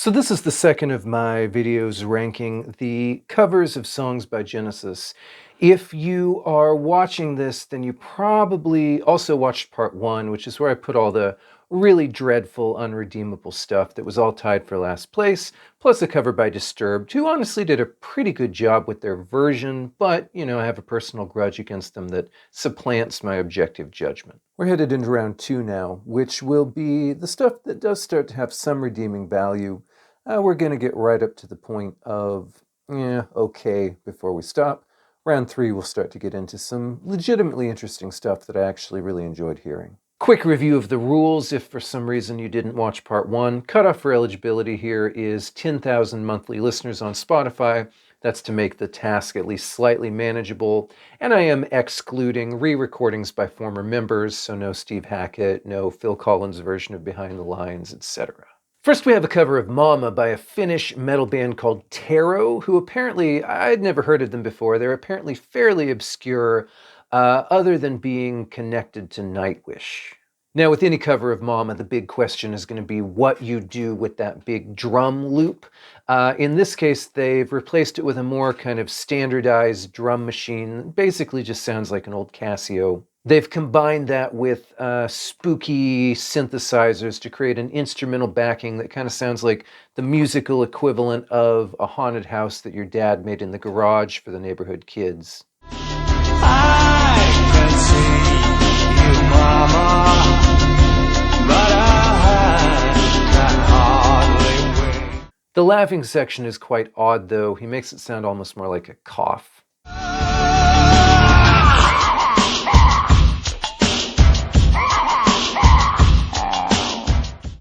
So this is the second of my videos ranking the covers of songs by Genesis. If you are watching this, then you probably also watched part one, which is where I put all the really dreadful, unredeemable stuff that was all tied for last place, plus a cover by Disturbed, who honestly did a pretty good job with their version, but, I have a personal grudge against them that supplants my objective judgment. We're headed into round two now, which will be the stuff that does start to have some redeeming value. We're going to get right up to the point of, okay, before we stop. Round three, we'll start to get into some legitimately interesting stuff that I actually really enjoyed hearing. Quick review of the rules, if for some reason you didn't watch part one. Cutoff for eligibility here is 10,000 monthly listeners on Spotify. That's to make the task at least slightly manageable. And I am excluding re-recordings by former members, so no Steve Hackett, no Phil Collins' version of Behind the Lines, etc. First, we have a cover of Mama by a Finnish metal band called Taro, who apparently, I'd never heard of them before. They're apparently fairly obscure, other than being connected to Nightwish. Now, with any cover of Mama, the big question is going to be what you do with that big drum loop. In this case, they've replaced it with a more kind of standardized drum machine. Basically just sounds like an old Casio. They've combined that with spooky synthesizers to create an instrumental backing that kind of sounds like the musical equivalent of a haunted house that your dad made in the garage for the neighborhood kids. I can see you, Mama, but I can hardly wait. The laughing section is quite odd, though. He makes it sound almost more like a cough.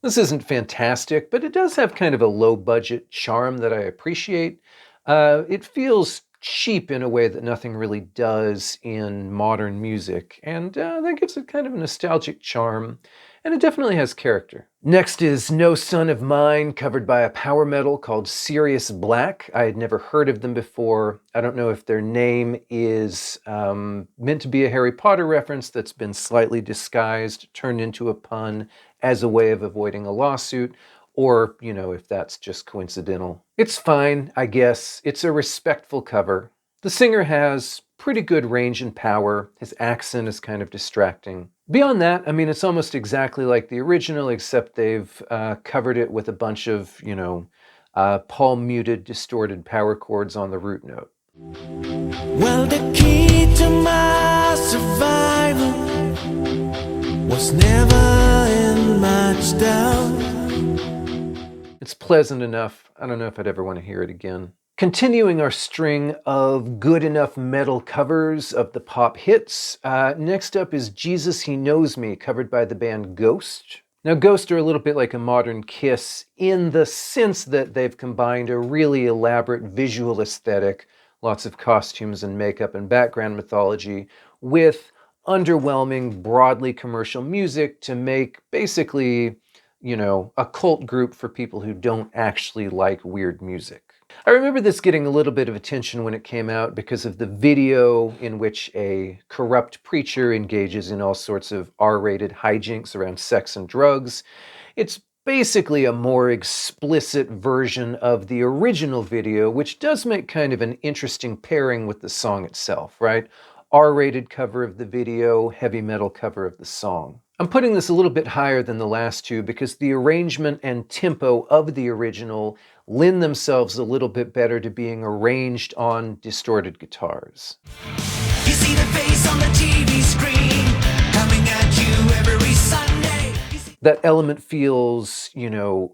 This isn't fantastic, but it does have kind of a low-budget charm that I appreciate. It feels cheap in a way that nothing really does in modern music, and that gives it kind of a nostalgic charm, and it definitely has character. Next is No Son of Mine, covered by a power metal called Sirius Black. I had never heard of them before. I don't know if their name is meant to be a Harry Potter reference that's been slightly disguised, turned into a pun as a way of avoiding a lawsuit, or, if that's just coincidental. It's fine, I guess. It's a respectful cover. The singer has pretty good range and power. His accent is kind of distracting. Beyond that, it's almost exactly like the original, except they've covered it with a bunch of, palm-muted, distorted power chords on the root note. Well, the key to my survival was never in much doubt. It's pleasant enough. I don't know if I'd ever want to hear it again. Continuing our string of good enough metal covers of the pop hits, next up is Jesus He Knows Me, covered by the band Ghost. Now, Ghost are a little bit like a modern Kiss in the sense that they've combined a really elaborate visual aesthetic, lots of costumes and makeup and background mythology, with underwhelming, broadly commercial music to make basically, a cult group for people who don't actually like weird music. I remember this getting a little bit of attention when it came out because of the video in which a corrupt preacher engages in all sorts of R-rated hijinks around sex and drugs. It's basically a more explicit version of the original video, which does make kind of an interesting pairing with the song itself, right? R-rated cover of the video, heavy metal cover of the song. I'm putting this a little bit higher than the last two because the arrangement and tempo of the original lend themselves a little bit better to being arranged on distorted guitars. You see the face on the TV screen coming at you every Sunday. That element feels,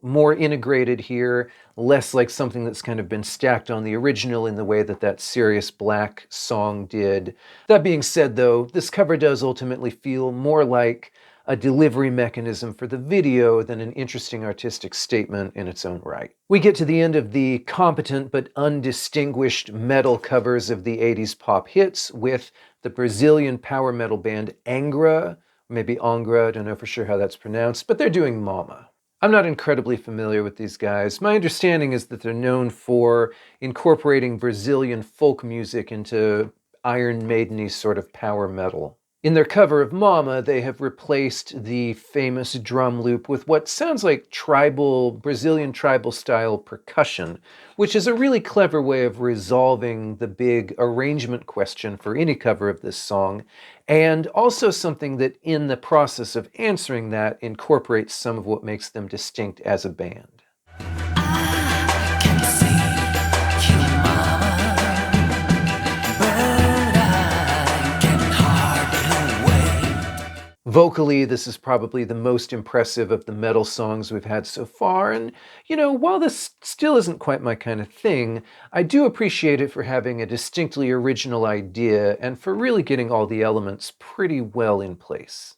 more integrated here, less like something that's kind of been stacked on the original in the way that Sirius Black song did. That being said, though, this cover does ultimately feel more like a delivery mechanism for the video than an interesting artistic statement in its own right. We get to the end of the competent but undistinguished metal covers of the 80s pop hits with the Brazilian power metal band Angra, maybe Angra, I don't know for sure how that's pronounced, but they're doing Mama. I'm not incredibly familiar with these guys. My understanding is that they're known for incorporating Brazilian folk music into Iron Maiden-y sort of power metal. In their cover of Mama, they have replaced the famous drum loop with what sounds like Brazilian tribal style percussion, which is a really clever way of resolving the big arrangement question for any cover of this song, and also something that, in the process of answering that, incorporates some of what makes them distinct as a band. Vocally, this is probably the most impressive of the metal songs we've had so far, and, while this still isn't quite my kind of thing, I do appreciate it for having a distinctly original idea and for really getting all the elements pretty well in place.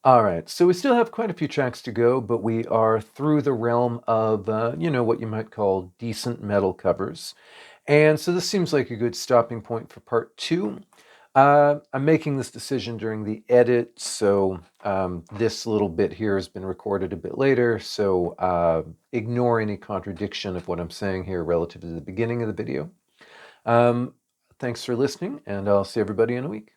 All right, so we still have quite a few tracks to go, but we are through the realm of, what you might call decent metal covers. And so this seems like a good stopping point for part 2. I'm making this decision during the edit, so this little bit here has been recorded a bit later, so ignore any contradiction of what I'm saying here relative to the beginning of the video. Thanks for listening, and I'll see everybody in a week.